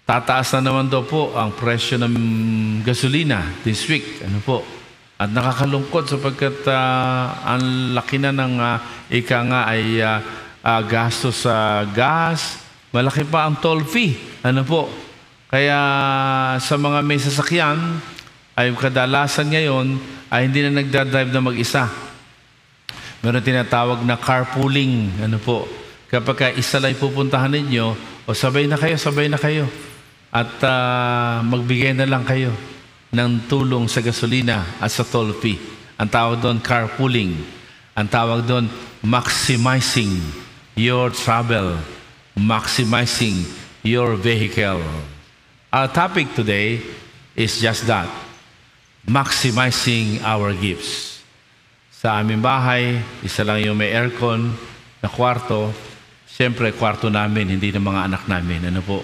Tataas na naman daw po ang presyo ng gasolina this week. Ano po? At nakakalungkot sapagkat ang laki na ng ika nga ay gasto sa gas. Malaki pa ang toll fee. Ano po? Kaya sa mga may sasakyan ay kadalasan ngayon ay hindi na nagdadrive na mag-isa. Meron tinatawag na carpooling. Ano po? Kapag isa lang pupuntahan ninyo, o sabay na kayo. At magbigay na lang kayo ng tulong sa gasolina at sa toll fee. Ang tawag doon, carpooling. Ang tawag doon, maximizing your travel, maximizing your vehicle. Our topic today is just that, maximizing our gifts. Sa aming bahay, isa lang yung may aircon na kwarto. Siyempre, kwarto namin, hindi ng mga anak namin. Ano po?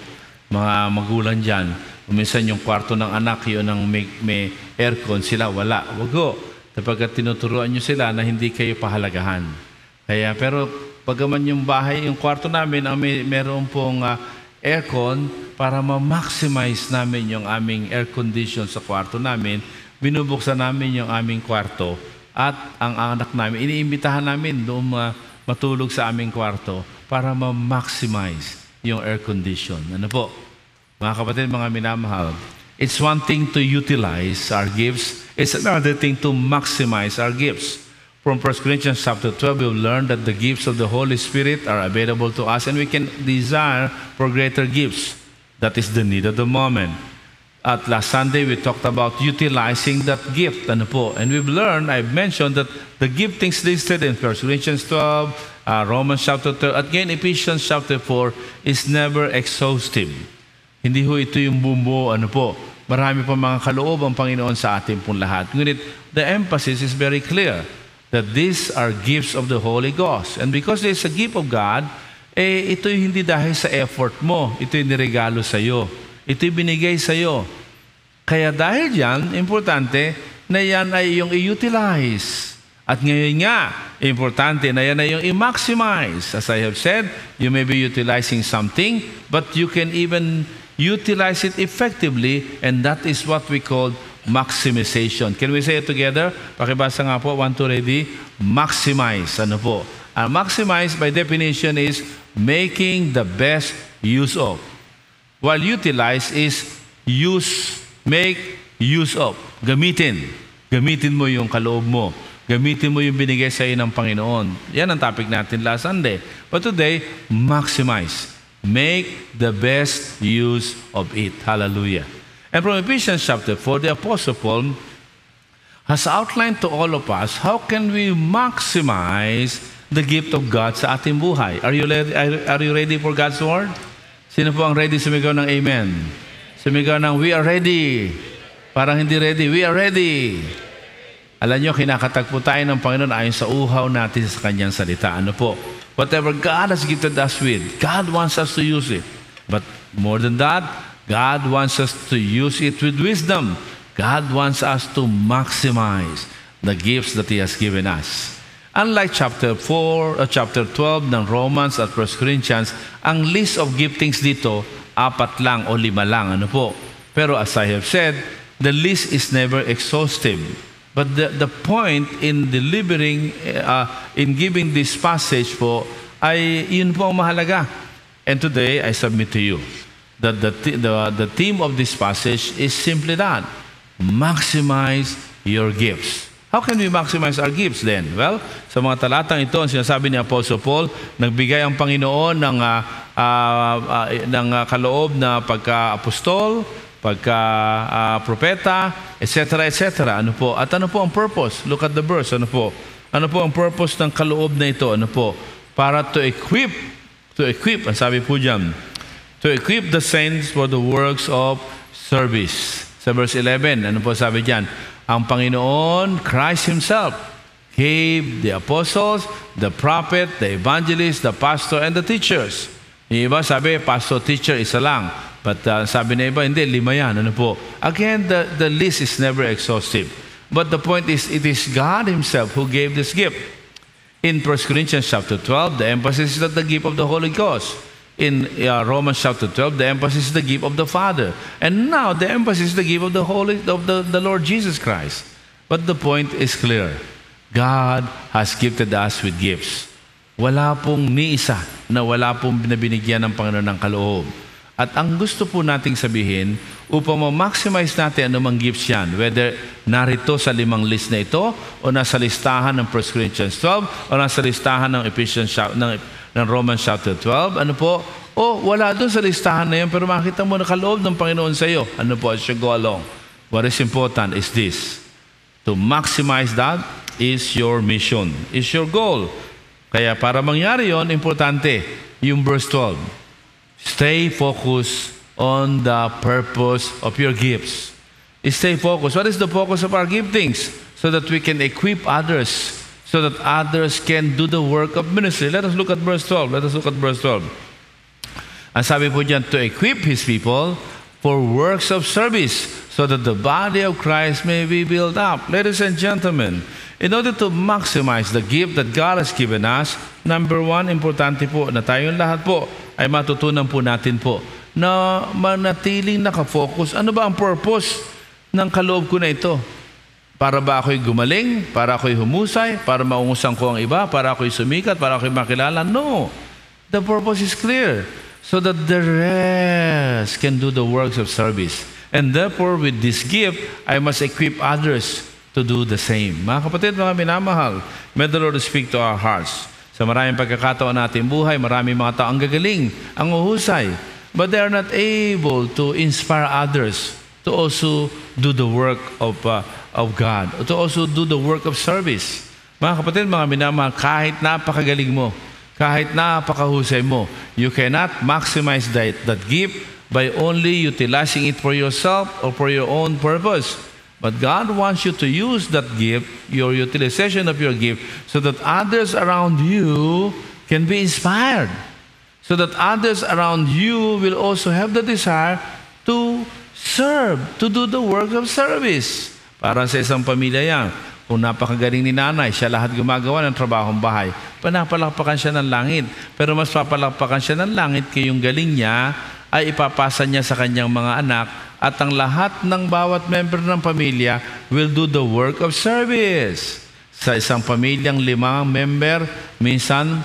Mga magulang dyan. Minsan yung kwarto ng anak, yun ang may aircon, sila wala. Wag ko. Kapag tinuturuan nyo sila na hindi kayo pahalagahan. Kaya, pero pagaman yung bahay, yung kwarto namin, meron pong aircon para ma-maximize namin yung aming air condition sa kwarto namin. Binubuksan namin yung aming kwarto at ang anak namin, iniimbitahan namin doon matulog sa aming kwarto para ma-maximize yung air condition. Ano po? Mga kapatid, mga minamahal, it's one thing to utilize our gifts. It's another thing to maximize our gifts. From 1 Corinthians chapter 12, we've learned that the gifts of the Holy Spirit are available to us and we can desire for greater gifts. That is the need of the moment. At last Sunday, we talked about utilizing that gift. Ano po? And we've learned, I've mentioned that the giftings listed in 1 Corinthians 12, Romans chapter 3, at again Ephesians chapter 4 is never exhaustive. Hindi ho ito yung bumbo, ano po. Marami pa mga kaloob ang Panginoon sa atin pong lahat. Ngunit the emphasis is very clear that these are gifts of the Holy Ghost. And because it's a gift of God, ito yung hindi dahil sa effort mo. Ito yung niregalo sa iyo. Ito yung binigay sa iyo. Kaya dahil yan, importante na yan ay yung i-utilize. At ngayon nga, importante na yan ay yung i-maximize. As I have said, you may be utilizing something, but you can even utilize it effectively, and that is what we call maximization. Can we say it together? Pakibasa nga po, 1, 2, ready? Maximize. Ano po? Maximize by definition is making the best use of. While utilize is use, make use of. Gamitin. Gamitin mo yung kaloob mo. Gamitin mo yung binigay sa iyo ng Panginoon. Yan ang topic natin last Sunday. But today, maximize. Make the best use of it. Hallelujah. And from Ephesians chapter 4, the Apostle Paul has outlined to all of us how can we maximize the gift of God sa ating buhay. Are you ready for God's word? Sino po ang ready? Sumigaw ng amen. Sumigaw ng we are ready. Parang hindi ready. We are ready. Alam nyo, kinakatagpo tayo ng Panginoon ayon sa uhaw natin sa Kanyang salita. Ano po? Whatever God has gifted us with, God wants us to use it. But more than that, God wants us to use it with wisdom. God wants us to maximize the gifts that He has given us. Unlike chapter 12 ng Romans at 1 Corinthians, ang list of giftings dito, 4 lang o 5 lang. Ano po? Pero as I have said, the list is never exhaustive. But the point in delivering, in giving this passage po, ay yun po ang mahalaga. And today, I submit to you that the theme of this passage is simply that. Maximize your gifts. How can we maximize our gifts then? Well, sa mga talatang ito, ang sinasabi ni Apostle Paul, nagbigay ang Panginoon ng kaloob na pagka-apostol, pagka-propeta, etc., etc. Ano po? At ano po ang purpose? Look at the verse. Ano po? Ano po ang purpose ng kaloob na ito? Ano po? Para to equip, ang sabi po dyan, to equip the saints for the works of service. Sa verse 11, ano po sabi dyan? Ang Panginoon, Christ Himself, gave the apostles, the prophet, the evangelist, the pastor, and the teachers. Yung iba sabi, pastor, teacher, isa lang. But sabi na iba, hindi, 5 yan. Ano po? Again, the list is never exhaustive. But the point is, it is God Himself who gave this gift. In 1 Corinthians chapter 12, the emphasis is on the gift of the Holy Ghost. In Romans chapter 12, the emphasis is the gift of the Father. And now, the emphasis is the gift of the Lord Jesus Christ. But the point is clear. God has gifted us with gifts. Wala pong ni isa na wala pong binabinigyan ng Panginoon ng kaloob. At ang gusto po nating sabihin, upang ma-maximize natin anumang gifts yan, whether narito sa 5 list na ito, o nasa listahan ng 1 Corinthians 12, o nasa listahan ng ng Romans chapter 12, ano po? O wala doon sa listahan na yun, pero makita mo na kaloob ng Panginoon sa iyo. Ano po, as you go along. What is important is this. To maximize that is your mission, is your goal. Kaya para mangyari yon, importante, yung verse 12. Stay focused on the purpose of your gifts. Stay focused. What is the focus of our giftings? So that we can equip others, so that others can do the work of ministry. Let us look at verse 12. Let us look at verse 12. Ang sabi po dyan, to equip His people for works of service, so that the body of Christ may be built up. Ladies and gentlemen, in order to maximize the gift that God has given us, number one, importante po na tayong lahat po ay matutunan po natin po na manatiling nakafocus. Ano ba ang purpose ng kaloob ko na ito? Para ba ako'y gumaling? Para ako'y humusay? Para maungusan ko ang iba? Para ako'y sumikat? Para ako'y makilala? No. The purpose is clear. So that the rest can do the works of service. And therefore, with this gift, I must equip others to do the same. Mga kapatid, mga minamahal, may the Lord speak to our hearts. Sa maraming pagkakataon natin buhay, maraming mga tao ang gagaling, ang uhusay, but they are not able to inspire others to also do the work of God, to also do the work of service. Mga kapatid, mga minamahal, kahit napakagaling mo, kahit napakahusay mo, you cannot maximize that gift by only utilizing it for yourself or for your own purpose. But God wants you to use that gift, your utilization of your gift, so that others around you can be inspired. So that others around you will also have the desire to serve, to do the work of service. Para sa isang pamilya yan, kung napakagaling ni nanay, siya lahat gumagawa ng trabahong bahay, panapalakpakan siya ng langit. Pero mas papalakpakan siya ng langit kaya yung galing niya ay ipapasa niya sa kanyang mga anak, at ang lahat ng bawat member ng pamilya will do the work of service. Sa isang pamilyang 5 member, minsan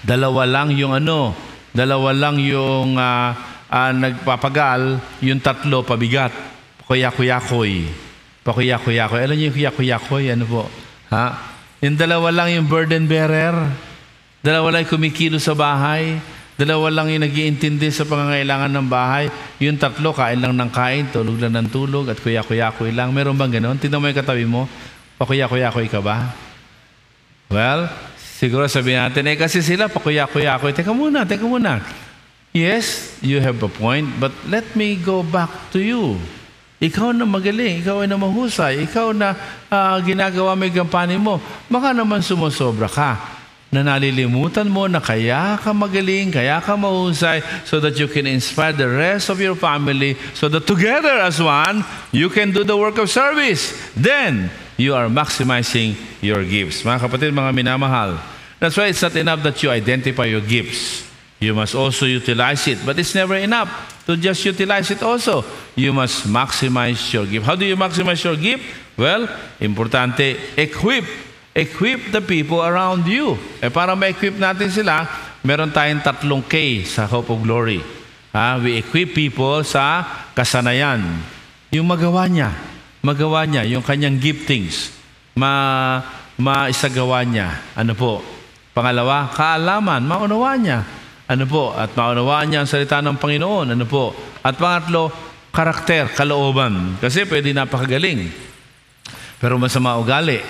dalawa lang yung nagpapagal, yung 3 pabigat. Kuya-kuyakoy. Pakuya-kuyakoy. Alam niyo yung kuya-kuyakoy? Ano po? Ha? Yung 2 lang yung burden bearer. 2 lang yung kumikilo sa bahay. 2 lang yung nag-iintindi sa pangangailangan ng bahay. Yung 3, kain lang ng kain, tulog lang ng tulog, at kuya-kuyakoy lang. Meron bang gano'n? Tingnan mo yung katabi mo. Pakuya-kuyakoy ka ba? Well, siguro sabihin natin, kasi sila pakuya-kuyakoy. Teka muna. Yes, you have a point, but let me go back to you. Ikaw na magaling, ikaw na mahusay, ikaw na ginagawa may gampanin mo. Baka naman sumusobra ka, na nalilimutan mo na kaya ka magaling, kaya ka mahusay, so that you can inspire the rest of your family, so that together as one, you can do the work of service. Then, you are maximizing your gifts. Mga kapatid, mga minamahal, that's why it's not enough that you identify your gifts. You must also utilize it. But it's never enough to just utilize it also. You must maximize your gift. How do you maximize your gift? Well, importante, equip the people around you. Para ma-equip natin sila, meron tayong 3 K sa Hope of Glory. We equip people sa kasanayan. Yung magawa niya, yung kanyang giftings, maisagawa niya. Ano po? Pangalawa, kaalaman, maunawa niya. Ano po? At maunawaan niya ang salita ng Panginoon. Ano po? At pangatlo, karakter, kalooban. Kasi pwede napakagaling, pero masama ugali.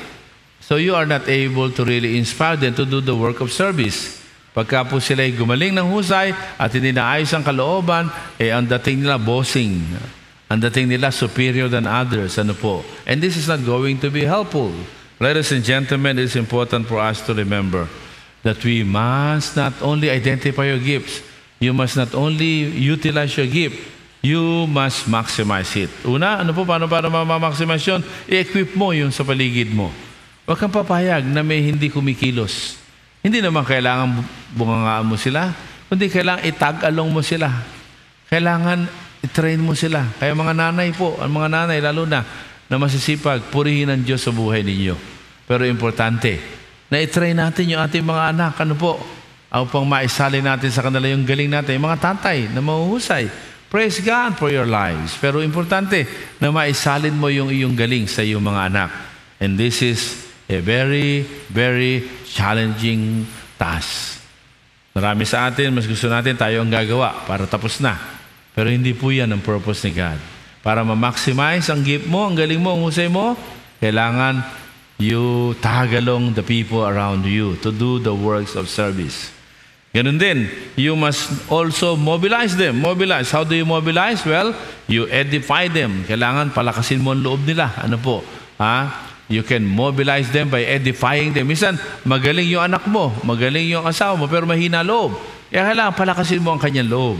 So you are not able to really inspire them to do the work of service. Pagka po sila'y gumaling ng husay at hindi naayos ang kalooban, ang dating nila bossing. Ang dating nila superior than others. Ano po? And this is not going to be helpful. Ladies and gentlemen, it is important for us to remember that we must not only identify your gifts, you must not only utilize your gift, you must maximize it. Una, ano po, paano para ma-maximize yun? I-equip mo yung sa paligid mo. Huwag kang papayag na may hindi kumikilos. Hindi naman kailangan bungangaan mo sila, kundi kailangan itag-along mo sila. Kailangan i-train mo sila. Kaya mga nanay po, ang mga nanay lalo na masisipag, purihin ang Diyos sa buhay ninyo. Pero importante, na i-train natin yung ating mga anak. Ano po? Upang maisali natin sa kanila yung galing natin. Yung mga tatay na mahuhusay. Praise God for your lives. Pero importante na maisalin mo yung iyong galing sa iyong mga anak. And this is a very, very challenging task. Marami sa atin, mas gusto natin tayo ang gagawa para tapos na. Pero hindi po yan ang purpose ni God. Para ma-maximize ang gift mo, ang galing mo, ang husay mo, kailangan you tag along the people around you to do the works of service. Ganun din, you must also mobilize them. Mobilize. How do you mobilize? Well, you edify them. Kailangan palakasin mo ang loob nila. Ano po? You can mobilize them by edifying them. Minsan, magaling yung anak mo, magaling yung asawa mo, pero mahina loob. Kaya kailangan palakasin mo ang kanyang loob.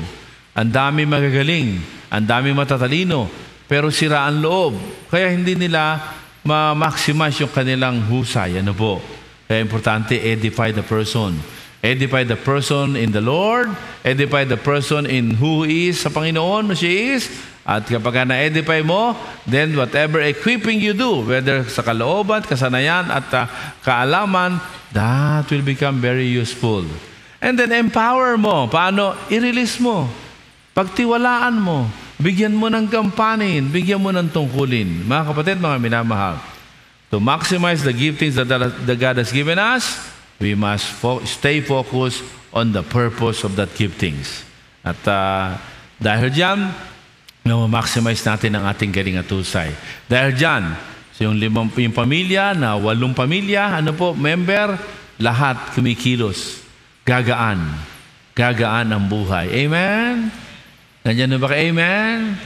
Ang dami magagaling, ang dami matatalino, pero sira ang loob. Kaya hindi nila ma-maximize yung kanilang husay. Ano po? Kaya importante, edify the person. Edify the person in the Lord. Edify the person in who He is sa Panginoon, who she is. At kapag na-edify mo, then whatever equipping you do, whether sa kalooban, kasanayan, at kaalaman, that will become very useful. And then empower mo. Paano? I-release mo. Pagtiwalaan mo. Bigyan mo ng kampanin. Bigyan mo ng tungkulin. Mga kapatid, mga minamahal, to maximize the giftings that God has given us, we must stay focused on the purpose of that giftings. At dahil dyan, ma-maximize natin ang ating galing at husay. Dahil dyan, so yung pamilya, na 8 pamilya, member, lahat kumikilos. Gagaan. Gagaan ang buhay. Amen? Nandiyan na ba kayo? Amen?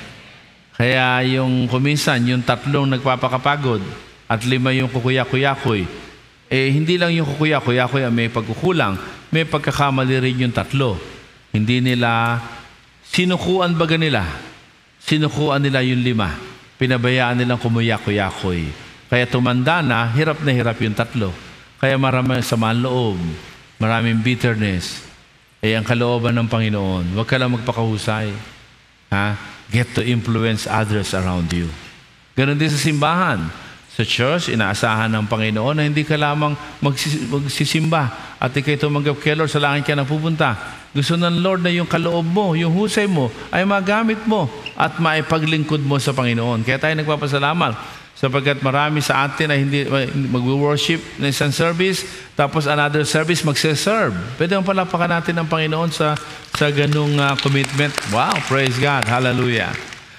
Kaya yung kuminsan, yung 3 nagpapakapagod at 5 yung kukuya-kuyakoy. Hindi lang yung kukuya-kuyakoy may pagkukulang, may pagkakamali rin yung 3. Hindi nila sinukuan baga nila. Sinukuan nila yung 5. Pinabayaan nilang kumuya-kuyakoy. Kaya tumanda na hirap yung 3. Kaya maraming samaan loob, maraming bitterness. Ang kalooban ng Panginoon, huwag ka lang magpakahusay. Get to influence others around you. Ganon din sa simbahan. Sa church, inaasahan ng Panginoon na hindi ka lamang magsisimba at ikay tumanggap kay Lord, sa langit ka na pupunta. Gusto ng Lord na yung kaloob mo, yung husay mo, ay magamit mo at maipaglingkod mo sa Panginoon. Kaya tayo nagpapasalamat sapagkat marami sa atin ay hindi mag-worship na isang service, tapos another service magse-serve. Pwede ang palapakan natin ng Panginoon sa ganung commitment. Wow, praise God, hallelujah.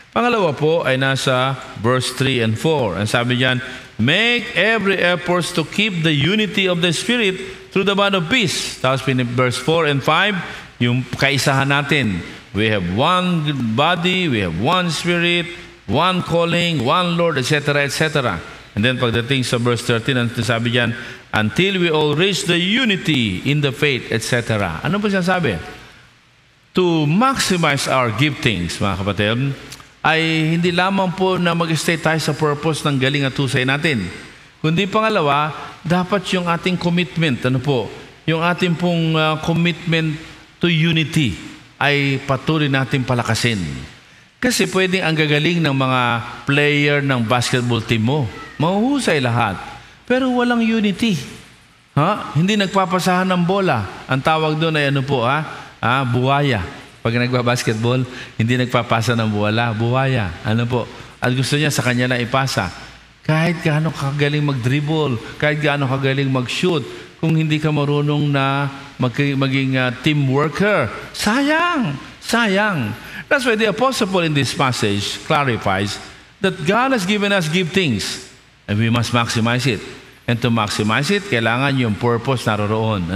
Pangalawa po ay nasa verse 3 and 4. Ang sabi diyan, make every effort to keep the unity of the Spirit through the bond of peace. Tapos verse 4 and 5, yung kaisahan natin. We have one body, we have one Spirit, one calling, one Lord, etc., etc. And then pagdating sa verse 13, ang sabi diyan, until we all reach the unity in the faith, etc. Ano ba sinasabi? To maximize our giftings, mga kapatid, ay hindi lamang po na mag-stay tayo sa purpose ng galing at husay natin. Kundi pangalawa, dapat yung ating commitment, yung ating pong commitment to unity ay patuloy natin palakasin. Kasi pwedeng ang gagaling ng mga player ng basketball team mo. Mahuhusay lahat. Pero walang unity. Hindi nagpapasahan ng bola. Ang tawag doon ay buwaya. Pag nagbabasketball, hindi nagpapasa ng bola, buwaya. At gusto niya sa kanya na ipasa. Kahit gaano kagaling mag-dribble, kahit gaano kagaling mag-shoot, kung hindi ka marunong na maging team worker, sayang. That's why the Apostle Paul in this passage clarifies that God has given us giftings and we must maximize it. And to maximize it, kailangan yung purpose naroroon.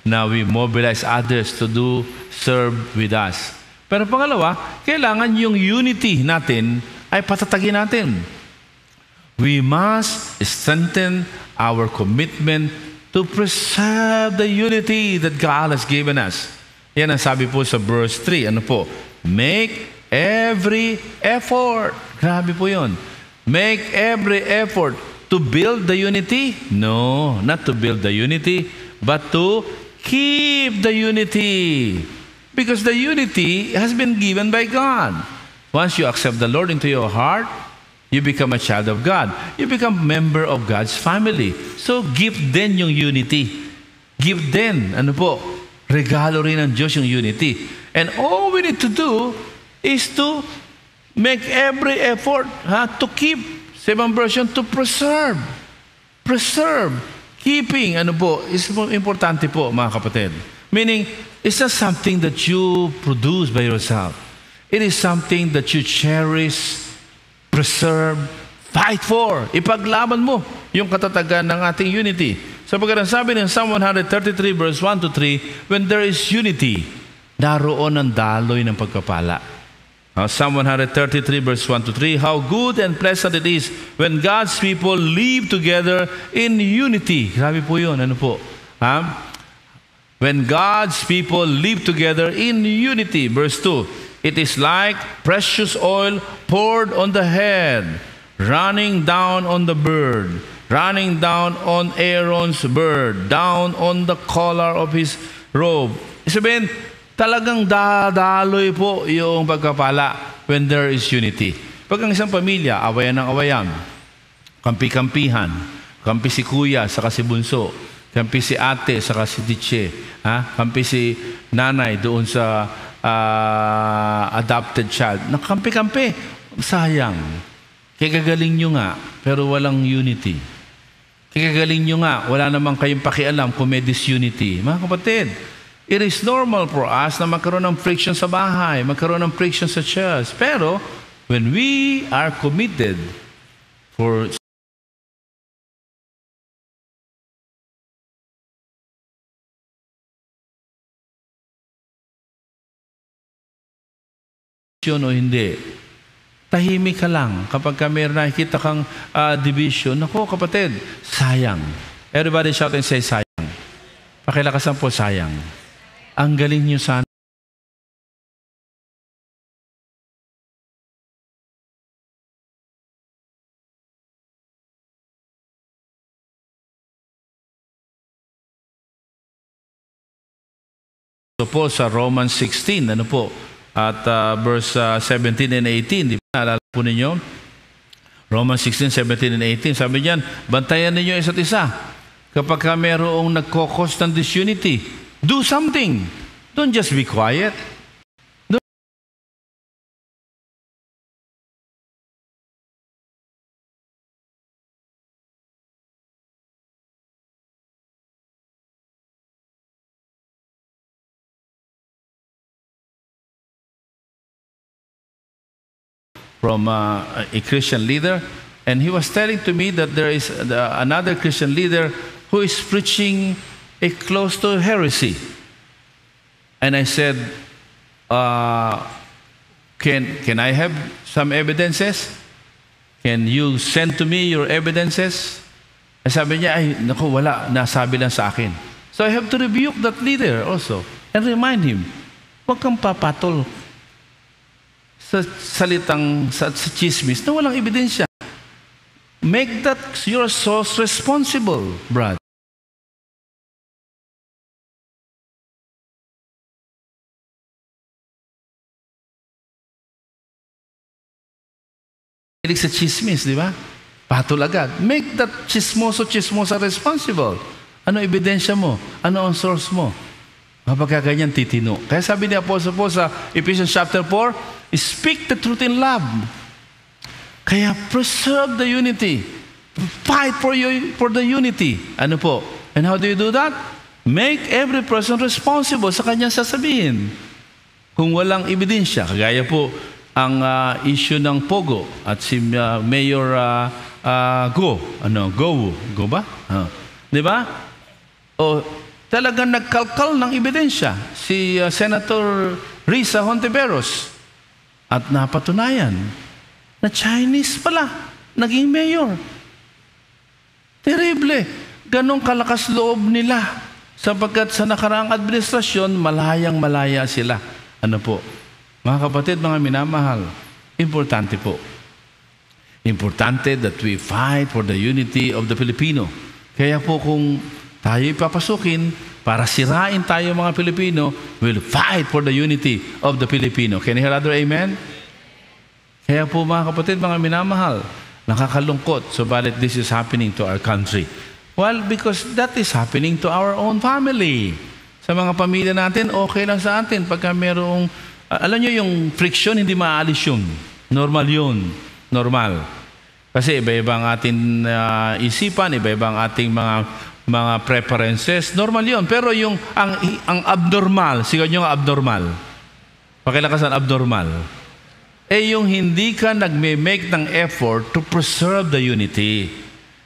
Na we mobilize others to serve with us. Pero pangalawa, kailangan yung unity natin ay patatagin natin. We must strengthen our commitment to preserve the unity that God has given us. Yan ang sabi po sa verse 3. Make every effort. Grabe po yun. Make every effort to build the unity? No, not to build the unity, but to Keep the unity. Because the unity has been given by God. Once you accept the Lord into your heart, you become a child of God. You become a member of God's family. So, give din yung unity. Give din, regalo rin ng Diyos yung unity. And all we need to do is to make every effort to keep, 7th version, to preserve. Preserve. Keeping, is importante po, mga kapatid. Meaning, it's not something that you produce by yourself. It is something that you cherish, preserve, fight for. Ipaglaban mo yung katatagan ng ating unity. Sapagkat ang sabi ng Psalm 133 verse 1 to 3, when there is unity, naroon ang daloy ng pagpapala. Psalm 133 verse 1 to 3, how good and pleasant it is when God's people live together in unity. Grabe po yun. When God's people live together in unity. Verse 2, it is like precious oil poured on the head, running down on the bird, running down on Aaron's bird, down on the collar of his robe. Sabihin, talagang dadaloy po yung pagkapala when there is unity. Pag ang isang pamilya, awayan ng awayan, kampi-kampihan, kampi si kuya, saka si bunso, kampi si ate, saka si titse, kampi si nanay doon sa adopted child. Nakampi-kampi. Sayang. Kagagaling nyo nga, pero walang unity. Kagagaling nyo nga, wala namang kayong pakialam kung may disunity. Mga kapatid, it is normal for us na magkaroon ng friction sa bahay, magkaroon ng friction sa church. Pero, when we are committed for o hindi, tahimik ka lang kapag meron nakikita kang division. Naku, kapatid, sayang. Everybody shout and say sayang. Pakilakasan po, sayang. Ang galing nyo sana. So po sa Romans 16, at verse 17 and 18, di ba? Naalala po ninyo? Romans 16, 17 and 18, sabi niyan, bantayan ninyo isa't isa. Kapag mayroong nagkokos ng disunity, do something. Don't just be quiet. From a Christian leader, and he was telling to me that there is another Christian leader who is preaching a close to heresy. And I said, can I have some evidences? Can you send to me your evidences? Sabi niya, ay, naku, wala, nasabi lang sa akin. So I have to rebuke that leader also and remind him, huwag kang papatol sa salitang, sa chismis na walang ebidensya. Make that your source responsible, brother. Sa chismis, di ba? Patol agad. Make that chismosa responsible. Ano ebidensya mo? Ano ang source mo? Kapag ganyan, titino. Kaya sabi ni Apostle Paul sa Ephesians chapter 4, speak the truth in love. Kaya preserve the unity. Fight for the unity. Ano po? And how do you do that? Make every person responsible sa kanyang sasabihin. Kung walang ebidensya, kagaya po ang issue ng Pogo at si Mayor Go ba? Di ba? O talagang nagkalkal ng ebidensya si Senator Risa Hontiveros at napatunayan na Chinese pala naging mayor. Terrible. Ganong kalakas loob nila sapagkat sa nakaraang administrasyon malayang-malaya sila. Ano po? Mga kapatid, mga minamahal, importante po. Importante that we fight for the unity of the Filipino. Kaya po kung tayo ipapasukin, para sirain tayo mga Pilipino, will fight for the unity of the Filipino. Can you hear other amen? Kaya po mga kapatid, mga minamahal, nakakalungkot, subalit this is happening to our country. Well, because that is happening to our own family. Sa mga pamilya natin, okay lang sa atin. Pagka merong, alam nyo yung friction, hindi maaalis yun. Normal yun. Normal. Kasi iba-iba ang ating isipan, iba-iba ang ating mga preferences. Normal yun. Pero yung ang abnormal, sigaw nyo nga abnormal. Pakilakasan abnormal. Yung hindi ka nagme-make ng effort to preserve the unity.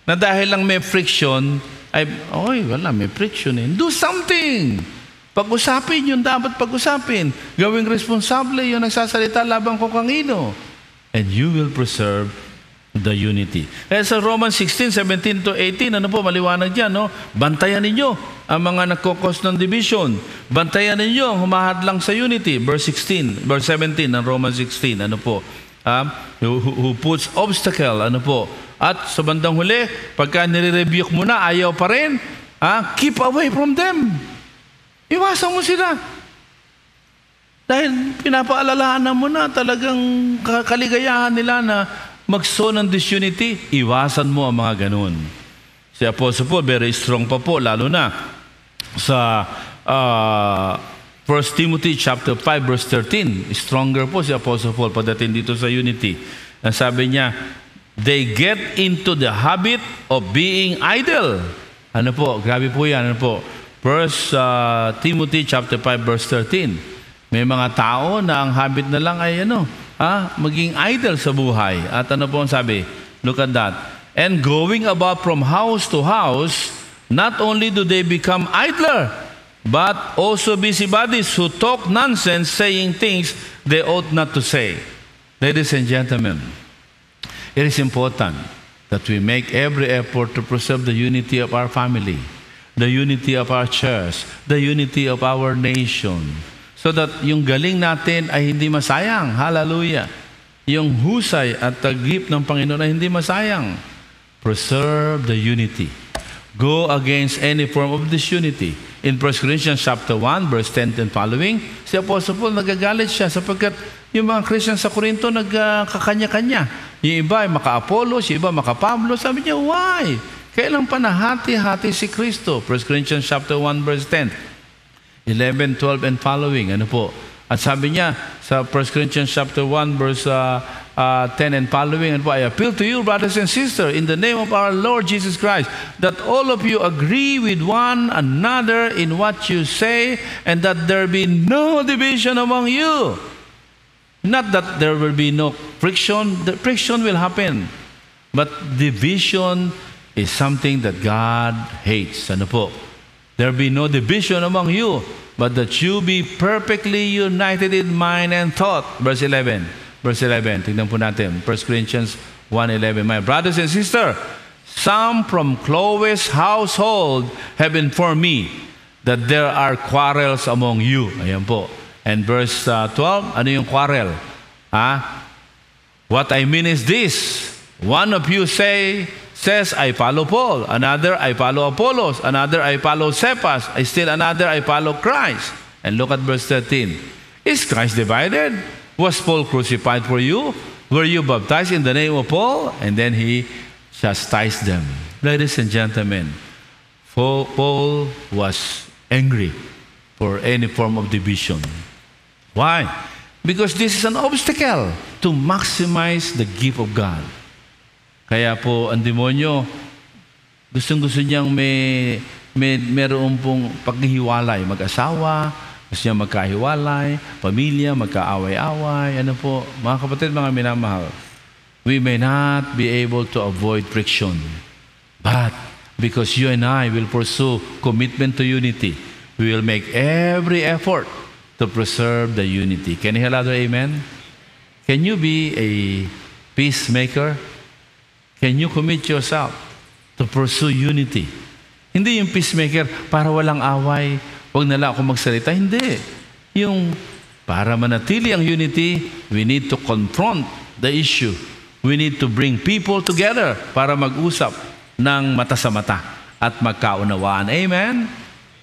Na dahil lang may friction, wala, may friction eh. Do something! Pag-usapin yung dapat pag-usapin. Gawing responsable yung nagsasalita labang kung kanino. And you will preserve the unity. Kaya sa Romans 16:17-18, ano po, maliwanag dyan, no? Bantayan ninyo ang mga nagkokos ng division. Bantayan ninyo ang humahadlang sa unity. Verse 17 ng Romans 16, ano po? Who puts obstacle, ano po? At sa bandang huli, pagka nire-rebuke mo na, ayaw pa rin, keep away from them. Iwasan mo sila. Dahil pinapaalalahanan mo na talagang kaligayahan nila na magsow ng disunity, iwasan mo ang mga ganun. Si Apostle Paul, very strong pa po, lalo na sa 1 Timothy chapter 5 verse 13. Stronger po si Apostle Paul pagdating dito sa unity. Ang sabi niya, they get into the habit of being idle. Ano po? Grabe po yan. Ano po? 1 Timothy chapter 5 verse 13. May mga tao na ang habit na lang ay maging idle sa buhay. At ano po ang sabi? Look at that. And going about from house to house, not only do they become idler, but also busybodies who talk nonsense, saying things they ought not to say. Ladies and gentlemen, it is important that we make every effort to preserve the unity of our family, the unity of our church, the unity of our nation, so that yung galing natin ay hindi masayang. Hallelujah. Yung husay at taglip ng Panginoon ay hindi masayang. Preserve the unity. Go against any form of disunity. In 1 Corinthians chapter 1, verse 10 and following, si Apostle Paul nagagalit siya sapagkat yung mga Christian sa Corinto nagkakanya-kanya. Yung iba ay maka-Apollos, yung iba maka-Pablo. Sabi niya, why? Kailan pa nahati-hati si Kristo? 1 Corinthians chapter 1, verse 10, 11, 12 and following. Ano po? At sabi niya sa 1 Corinthians chapter 1, verse 10 and following, and I appeal to you, brothers and sisters, in the name of our Lord Jesus Christ, that all of you agree with one another in what you say, and that there be no division among you. Not that there will be no friction. The friction will happen. But division is something that God hates. Ano po? There be no division among you, but that you be perfectly united in mind and thought. Verse 11. Verse 11. Tingnan po natin. 1 Corinthians 1:11. My brothers and sisters, some from Chloe's household have informed me that there are quarrels among you. Ayan po. And verse 12, ano yung quarrel? What I mean is this. One of you says, I follow Paul. Another, I follow Apollos. Another, I follow Cephas. Still another, I follow Christ. And look at verse 13. Is Christ divided? Was Paul crucified for you? Were you baptized in the name of Paul? And then he chastised them. Ladies and gentlemen, Paul was angry for any form of division. Why? Because this is an obstacle to maximize the gift of God. Kaya po ang demonyo, gustong-gusto niyang meron pong paghihiwalay, mag-asawa, gusto niya magkahiwalay, pamilya, magkaaway-away, ano po, mga kapatid, mga minamahal, we may not be able to avoid friction. But because you and I will pursue commitment to unity, we will make every effort to preserve the unity. Can you hear louder amen? Can you be a peacemaker? Can you commit yourself to pursue unity? Hindi yung peacemaker para walang away, huwag na lang ako magsalita. Hindi. Yung para manatili ang unity, we need to confront the issue. We need to bring people together para mag-usap ng mata sa mata at magkaunawaan. Amen?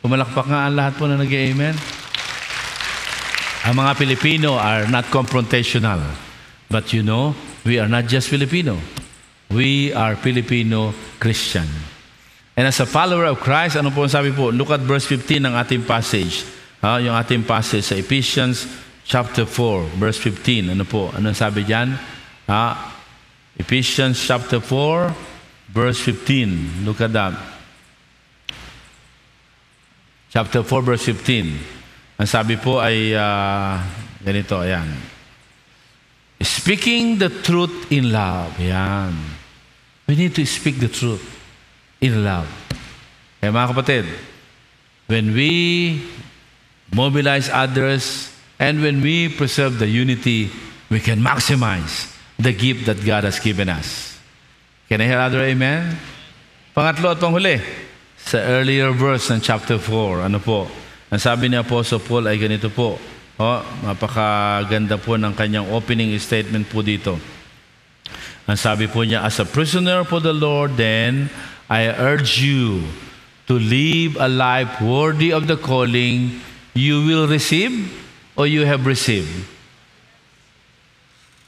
Pumalakpak nga ang lahat po na nag-amen. Ang mga Pilipino are not confrontational. But you know, we are not just Filipino. We are Filipino Christian. And as a follower of Christ, ano po ang sabi po? Look at verse 15 ng ating passage. Yung ating passage sa Ephesians chapter 4, verse 15. Ano po? Anong sabi dyan? Ephesians chapter 4, verse 15. Look at that. Chapter 4, verse 15. Ang sabi po ay ganito, ayan. Speaking the truth in love. Ayan. We need to speak the truth in love. Kaya mga kapatid, when we mobilize others and when we preserve the unity, we can maximize the gift that God has given us. Can I hear other amen? Pangatlo at panghuli, sa earlier verse ng chapter 4, ano po? Ang sabi ni Apostle Paul ay ganito po. Napakaganda po ng kanyang opening statement po dito. Ang sabi po niya, as a prisoner for the Lord, then I urge you to live a life worthy of the calling you will receive or you have received.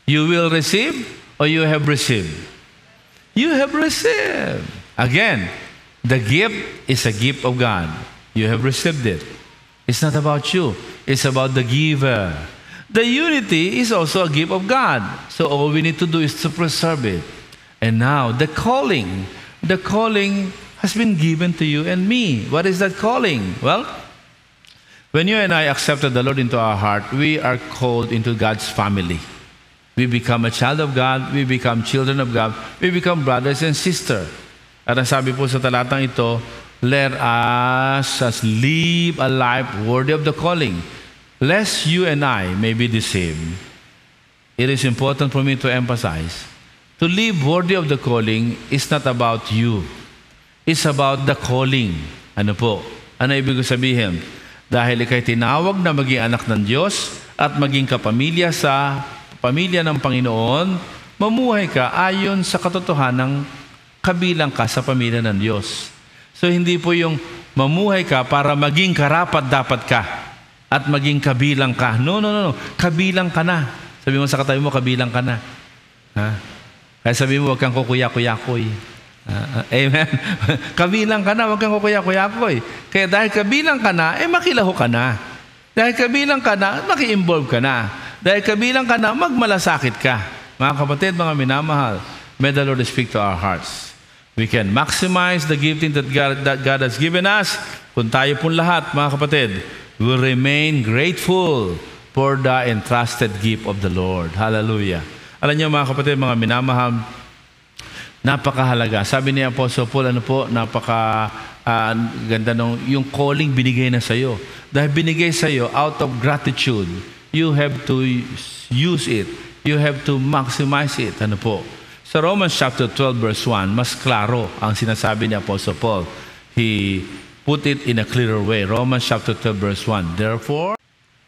You will receive or you have received. You have received. Again, the gift is a gift of God. You have received it. It's not about you. It's about the giver. The unity is also a gift of God. So all we need to do is to preserve it. And now, the calling has been given to you and me. What is that calling? Well, when you and I accepted the Lord into our heart, we are called into God's family. We become a child of God. We become children of God. We become brothers and sisters. At ang sabi po sa talatang ito, let us live a life worthy of the calling, lest you and I may be deceived. It is important for me to emphasize, to live worthy of the calling is not about you. It's about the calling. Ano po? Ano ibig sabihin? Dahil ikay tinawag na maging anak ng Diyos at maging kapamilya sa pamilya ng Panginoon, mamuhay ka ayon sa katotohanan kabilang ka sa pamilya ng Diyos. So hindi po yung mamuhay ka para maging karapat-dapat ka at maging kabilang ka. No. Kabilang ka na. Sabi mo sa katabi mo, kabilang ka na. Kaya sabi mo, huwag kang kukuya-kuyakoy. Amen? Kabilang ka na, huwag kang kukuya-kuyakoy. Kaya dahil kabilang ka na, makilaho ka na. Dahil kabilang ka na, maki-involve ka na. Dahil kabilang ka na, magmalasakit ka. Mga kapatid, mga minamahal, may the Lord speak to our hearts. We can maximize the gifting that God has given us. Kung tayo pong lahat, mga kapatid, will remain grateful for the entrusted gift of the Lord. Hallelujah. Alam niyo mga kapatid, mga minamahal, napakahalaga. Sabi ni Apostle Paul, ganda nung yung calling binigay na sa iyo. Dahil binigay sa iyo out of gratitude, you have to use it. You have to maximize it. Ano po? Sa Romans chapter 12 verse 1, mas klaro ang sinasabi ni Apostle Paul. He put it in a clearer way. Romans chapter 12 verse 1. Therefore,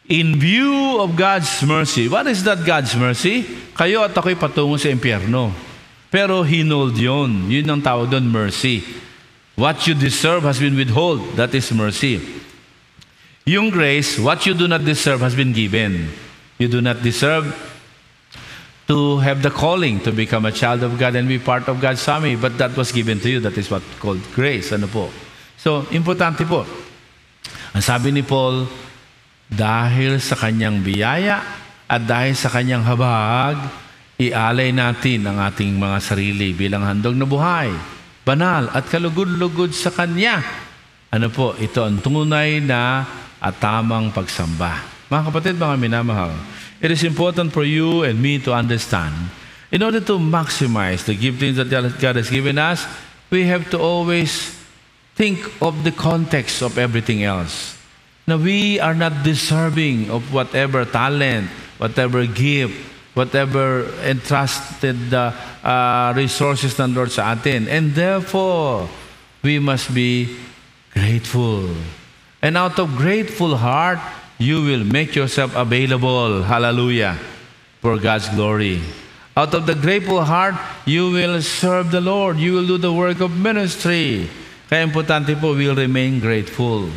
in view of God's mercy, what is that God's mercy? Kayo at ako'y patungo sa impyerno. Pero hinold yun. Yun ang tawag doon, mercy. What you deserve has been withheld. That is mercy. Yung grace, what you do not deserve has been given. You do not deserve to have the calling to become a child of God and be part of God's family. But that was given to you. That is what called grace. Ano po? So, importante po. Ang sabi ni Paul, dahil sa kanyang biyaya at dahil sa kanyang habag, ialay natin ang ating mga sarili bilang handog na buhay, banal at kalugod-lugod sa Kanya. Ano po? Ito ang tunay na at tamang pagsamba. Mga kapatid, mga minamahal, it is important for you and me to understand, in order to maximize the giftings that God has given us, we have to always think of the context of everything else. Now, we are not deserving of whatever talent, whatever gift, whatever entrusted resources ng Lord sa atin. And therefore, we must be grateful. And out of grateful heart, you will make yourself available, hallelujah, for God's glory. Out of the grateful heart, you will serve the Lord. You will do the work of ministry. Kaya importante po, we'll remain grateful.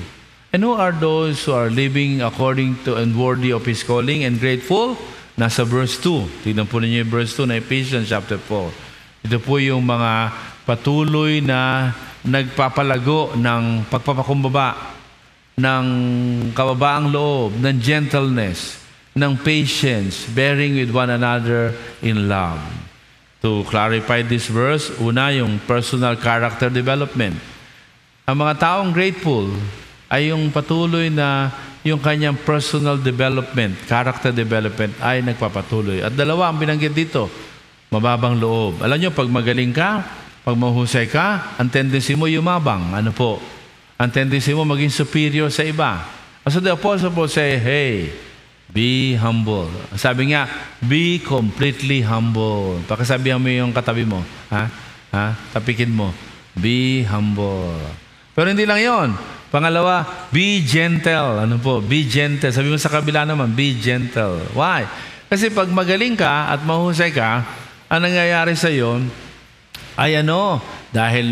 And who are those who are living according to and worthy of His calling and grateful? Nasa verse 2. Tignan po ninyo yung verse 2 na Ephesians chapter 4. Ito po yung mga patuloy na nagpapalago ng pagpapakumbaba, ng kababaang loob, ng gentleness, ng patience, bearing with one another in love. To clarify this verse, una yung personal character development. Ang mga taong grateful ay yung patuloy na yung kanyang personal development, character development ay nagpapatuloy. At dalawa ang binanggit dito, mababang loob. Alam nyo, pag magaling ka, pag mahusay ka, ang tendency mo yumabang. Ano po? Ang tendency mo maging superior sa iba. So the Apostle Paul say, hey, be humble. Sabi nga, be completely humble. Pakisabihan mo yung katabi mo. Tapikin mo. Be humble. Pero hindi lang yon. Pangalawa, be gentle. Ano po? Be gentle. Sabi mo sa kabila naman, be gentle. Why? Kasi pag magaling ka at mahusay ka, ang nangyayari sa iyo ay dahil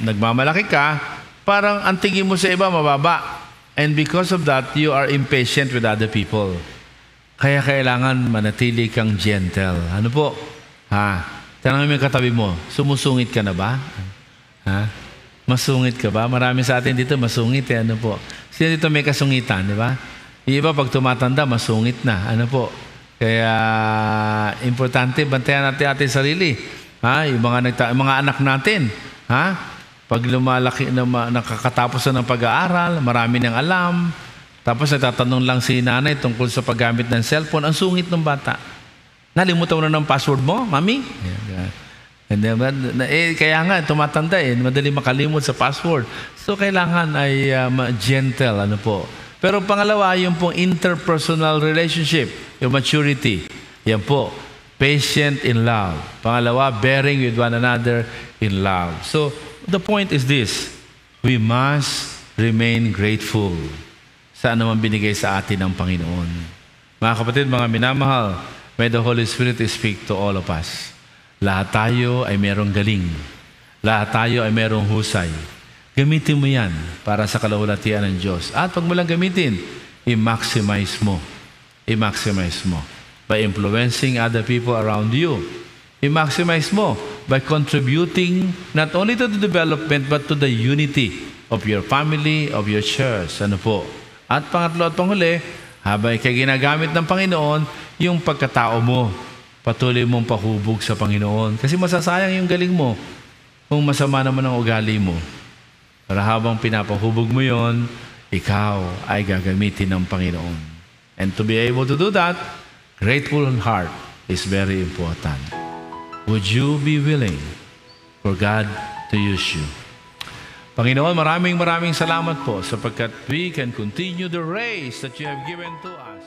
nagmamalaki ka, parang ang tingin mo sa iba mababa. And because of that, you are impatient with other people. Kaya kailangan manatili kang gentle. Ano po? Tanangin mo yung katabi mo, sumusungit ka na ba? Masungit ka ba? Marami sa atin dito masungit Ano po? Sino dito may kasungitan, di ba? Yung iba pag tumatanda, masungit na. Ano po? Kaya importante, bantayan natin ating sarili. Yung mga anak natin. Pag lumalaki, nakakatapos na ng pag-aaral, marami ng alam, tapos nagtatanong lang si nanay tungkol sa paggamit ng cellphone, ang sungit ng bata. Nalimutan mo na ng password mo, mami? And then, kaya nga, tumatanda madali makalimot sa password. So, kailangan ay gentle, ano po. Pero pangalawa, yung pong interpersonal relationship, yung maturity. Yan po, patient in love. Pangalawa, bearing with one another in love. So, the point is this, we must remain grateful sa anumang binigay sa atin ng Panginoon. Mga kapatid, mga minamahal, may the Holy Spirit speak to all of us. Lahat tayo ay merong galing. Lahat tayo ay merong husay. Gamitin mo yan para sa kalawalatian ng Diyos. At pag mo lang gamitin, i-maximize mo. I-maximize mo. By influencing other people around you. I-maximize mo by contributing not only to the development but to the unity of your family, of your church. Ano po? At pangatlo at panghuli, habang ikay ginagamit ng Panginoon, yung pagkatao mo, patuloy mong pahubog sa Panginoon. Kasi masasayang yung galing mo kung masama naman ang ugali mo. Pero habang pinapahubog mo yon, ikaw ay gagamitin ng Panginoon. And to be able to do that, grateful heart is very important. Would you be willing for God to use you? Panginoon, maraming salamat po sapagkat we can continue the race that you have given to us.